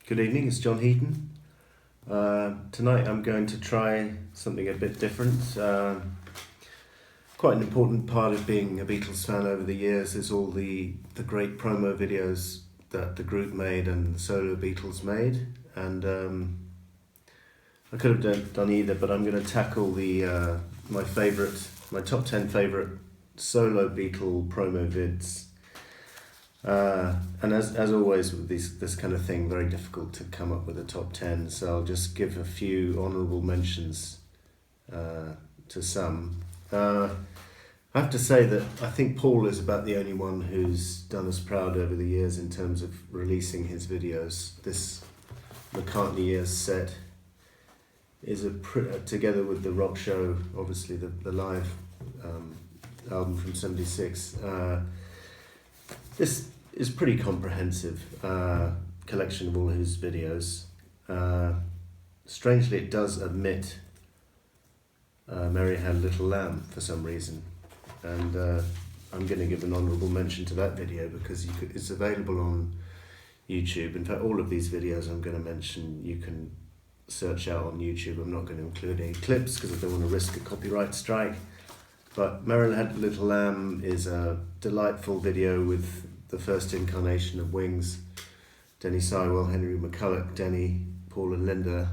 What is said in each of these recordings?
Good evening, it's John Heaton. Tonight I'm going to try something a bit different. Quite an important part of being a Beatles fan over the years is all the great promo videos that the group made and the solo Beatles made. And I could have done either, but I'm going to tackle my top 10 favourite solo Beatle promo vids. And as always with this kind of thing, very difficult to come up with a top 10, so I'll just give a few honourable mentions to some. I have to say that I think Paul is about the only one who's done us proud over the years in terms of releasing his videos. This McCartney Years set is together with the Rock Show, obviously the live album from '76. This is pretty comprehensive collection of all his videos. Strangely, it does omit Mary Had a Little Lamb for some reason, and I'm going to give an honourable mention to that video because it's available on YouTube. In fact, all of these videos I'm going to mention you can search out on YouTube. I'm not going to include any clips because I don't want to risk a copyright strike. But Mary Had a Little Lamb is a delightful video with the first incarnation of Wings, Denny Sywell, Henry McCulloch, Denny, Paul and Linda.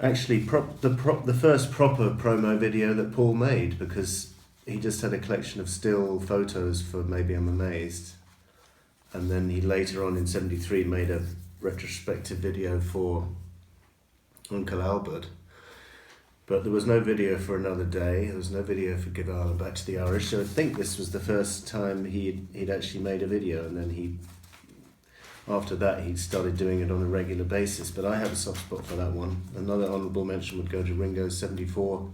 Actually, the first proper promo video that Paul made, because he just had a collection of still photos for Maybe I'm Amazed, and then he later on in '73 made a retrospective video for Uncle Albert. But there was no video for Another Day, there was no video for Give Ireland Back to the Irish, so I think this was the first time he'd actually made a video, and then after that he started doing it on a regular basis. But I have a soft spot for that one. Another honourable mention would go to Ringo's '74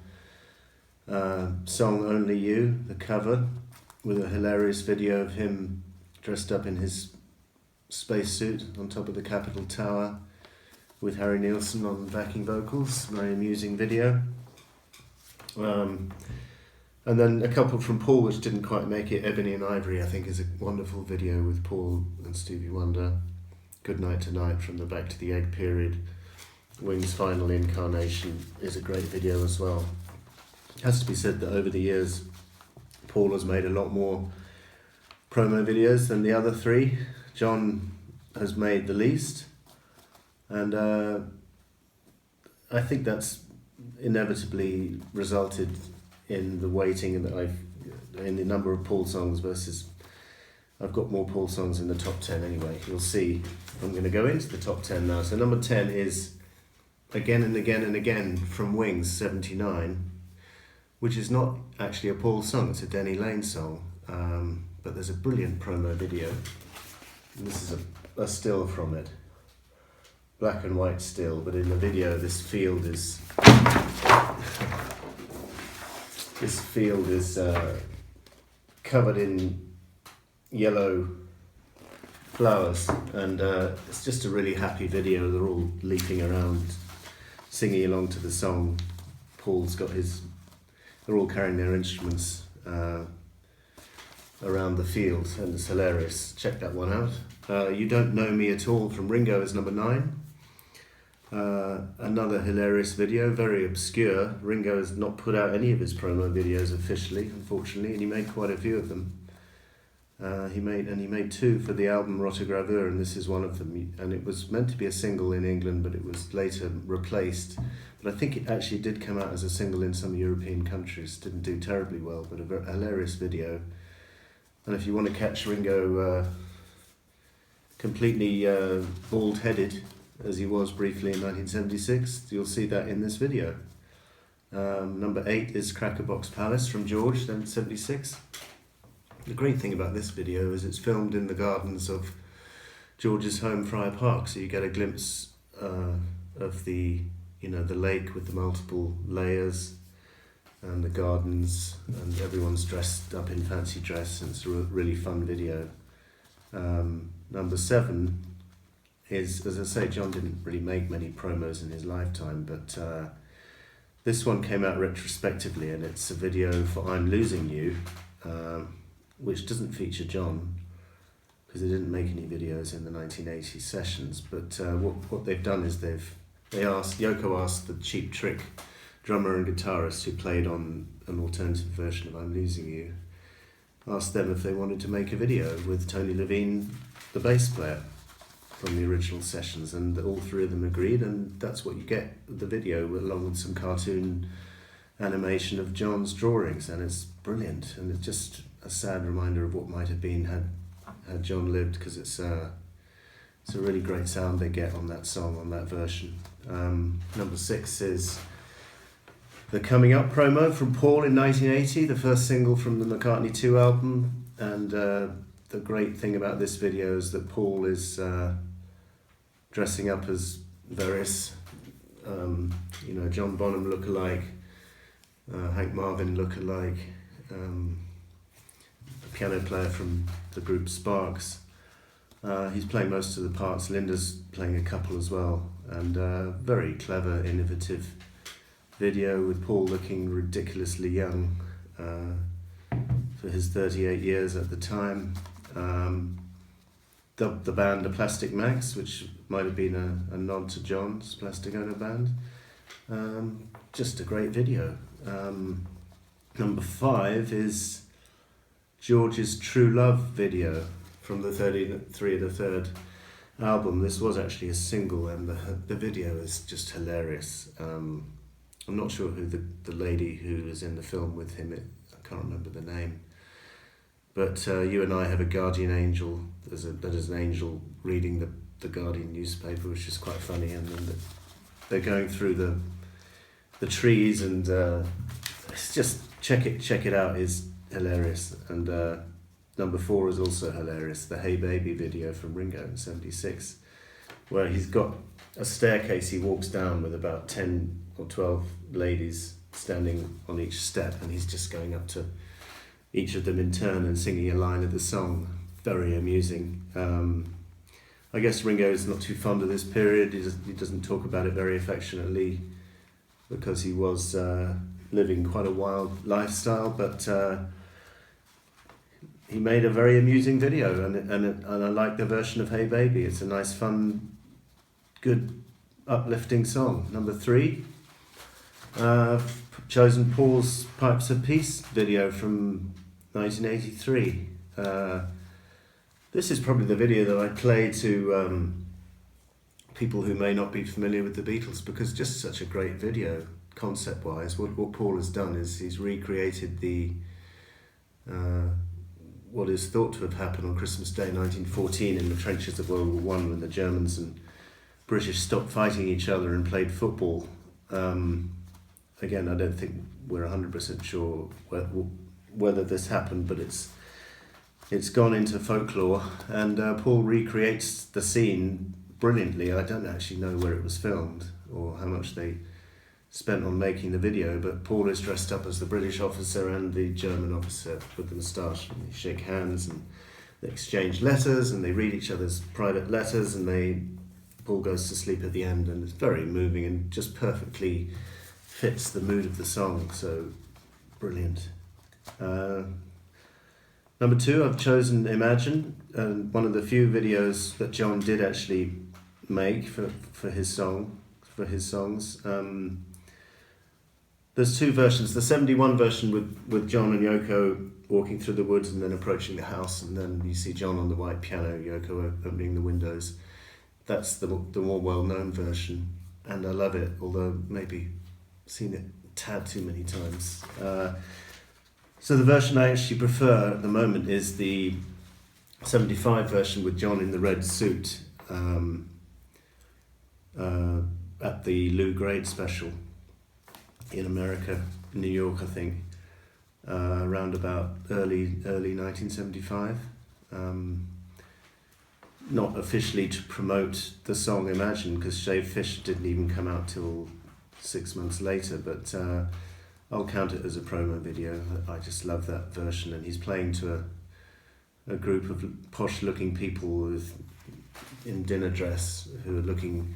song Only You, the cover, with a hilarious video of him dressed up in his spacesuit on top of the Capitol Tower, with Harry Nilsson on backing vocals. Very amusing video. And then a couple from Paul which didn't quite make it. Ebony and Ivory, I think, is a wonderful video with Paul and Stevie Wonder. Good Night Tonight from the Back to the Egg period. Wings' Final Incarnation is a great video as well. It has to be said that over the years Paul has made a lot more promo videos than the other three. John has made the least. And I think that's inevitably resulted in the weighting in the number of Paul songs versus I've got more Paul songs in the top 10 anyway. You'll see. I'm going to go into the top 10 now. So number 10 is Again and Again and Again from Wings, '79, which is not actually a Paul song, it's a Denny Laine song. But there's a brilliant promo video. And this is a still from it. Black and white still, but in the video this field is covered in yellow flowers, and it's just a really happy video. They're all leaping around, singing along to the song. They're all carrying their instruments around the field, and it's hilarious. Check that one out. You Don't Know Me At All from Ringo is number 9. Another hilarious video, very obscure. Ringo has not put out any of his promo videos officially, unfortunately, and he made quite a few of them. He made 2 for the album Rotogravure, and this is one of them. And it was meant to be a single in England, but it was later replaced. But I think it actually did come out as a single in some European countries. Didn't do terribly well, but a very hilarious video. And if you want to catch Ringo completely bald-headed, as he was briefly in 1976, you'll see that in this video. Number 8 is Crackerbox Palace from George, then '76. The great thing about this video is it's filmed in the gardens of George's home, Friar Park, so you get a glimpse of the lake with the multiple layers and the gardens, and everyone's dressed up in fancy dress, and it's a really fun video. Number 7 is, as I say, John didn't really make many promos in his lifetime, but this one came out retrospectively, and it's a video for I'm Losing You, which doesn't feature John, because they didn't make any videos in the 1980 sessions. But what they've done is Yoko asked the Cheap Trick drummer and guitarist who played on an alternative version of I'm Losing You, asked them if they wanted to make a video with Tony Levine, the bass player from the original sessions, and all three of them agreed, and that's what you get with the video, along with some cartoon animation of John's drawings, and it's brilliant, and it's just a sad reminder of what might have been had John lived, because it's a really great sound they get on that song, on that version. Number 6 is the Coming Up promo from Paul in 1980, the first single from the McCartney 2 album, and the great thing about this video is that Paul is dressing up as various, John Bonham look-alike, Hank Marvin look-alike, a piano player from the group Sparks. He's playing most of the parts. Linda's playing a couple as well, and very clever, innovative video with Paul looking ridiculously young for his 38 years at the time. Dubbed the band the Plastic Max, which might have been a nod to John's Plastic Ono Band. Just a great video. Number 5 is George's True Love video from the 33 of the Third album. This was actually a single, and the video is just hilarious. I'm not sure who the lady who is in the film with him, I can't remember the name. But you and I have a guardian angel. There's an angel reading the Guardian newspaper, which is quite funny, and then they're going through the trees, and it's just check it out. Is hilarious. And number 4 is also hilarious. The Hey Baby video from Ringo in '76, where he's got a staircase he walks down with about 10 or 12 ladies standing on each step, and he's just going up to each of them in turn and singing a line of the song. Very amusing. I guess Ringo is not too fond of this period. He doesn't talk about it very affectionately because he was living quite a wild lifestyle, but he made a very amusing video, and I like the version of Hey Baby. It's a nice, fun, good, uplifting song. Number 3, chosen Paul's Pipes of Peace video from 1983. This is probably the video that I play to people who may not be familiar with the Beatles, because just such a great video, concept-wise. What Paul has done is he's recreated what is thought to have happened on Christmas Day 1914 in the trenches of World War I, when the Germans and British stopped fighting each other and played football. Again, I don't think we're 100% sure whether this happened, but it's gone into folklore, and Paul recreates the scene brilliantly. I don't actually know where it was filmed or how much they spent on making the video, but Paul is dressed up as the British officer and the German officer with the moustache, and they shake hands and they exchange letters and they read each other's private letters, and Paul goes to sleep at the end, and it's very moving and just perfectly fits the mood of the song, so brilliant. Number 2, I've chosen Imagine, one of the few videos that John did actually make for his songs. There's 2 versions. The 71 version with John and Yoko walking through the woods and then approaching the house, and then you see John on the white piano, Yoko opening the windows. That's the more well-known version, and I love it, although maybe seen it a tad too many times. So the version I actually prefer at the moment is the 75 version with John in the red suit at the Lou Grade special in America, New York, I think, around about early 1975. Not officially to promote the song Imagine, because Shave Fish didn't even come out till 6 months later, but I'll count it as a promo video. I just love that version, and he's playing to a group of posh-looking people in dinner dress who are looking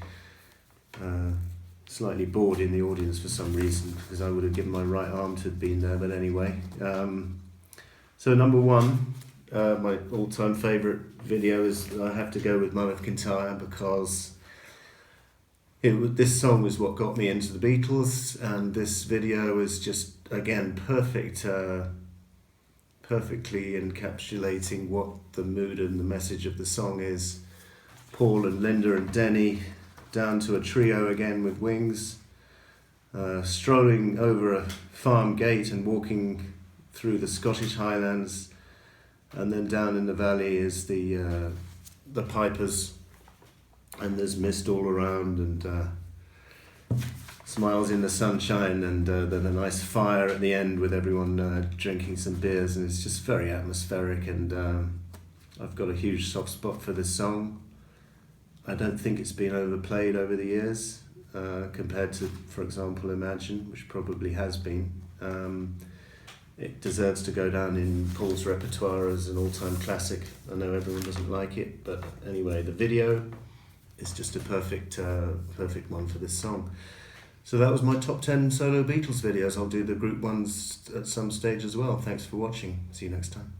slightly bored in the audience for some reason, because I would have given my right arm to have been there, but anyway. So number 1, my all-time favourite video is, I have to go with Mammoth Kintyre, because this song was what got me into the Beatles, and this video is just, again, perfectly encapsulating what the mood and the message of the song is. Paul and Linda and Denny, down to a trio again with Wings, strolling over a farm gate and walking through the Scottish Highlands, and then down in the valley is the Pipers, and there's mist all around, and smiles in the sunshine, and then a nice fire at the end with everyone drinking some beers, and it's just very atmospheric, and I've got a huge soft spot for this song. I don't think it's been overplayed over the years, compared to, for example, Imagine, which probably has been. It deserves to go down in Paul's repertoire as an all-time classic. I know everyone doesn't like it, but anyway, the video is just a perfect one for this song. So that was my top 10 solo Beatles videos. I'll do the group ones at some stage as well. Thanks for watching. See you next time.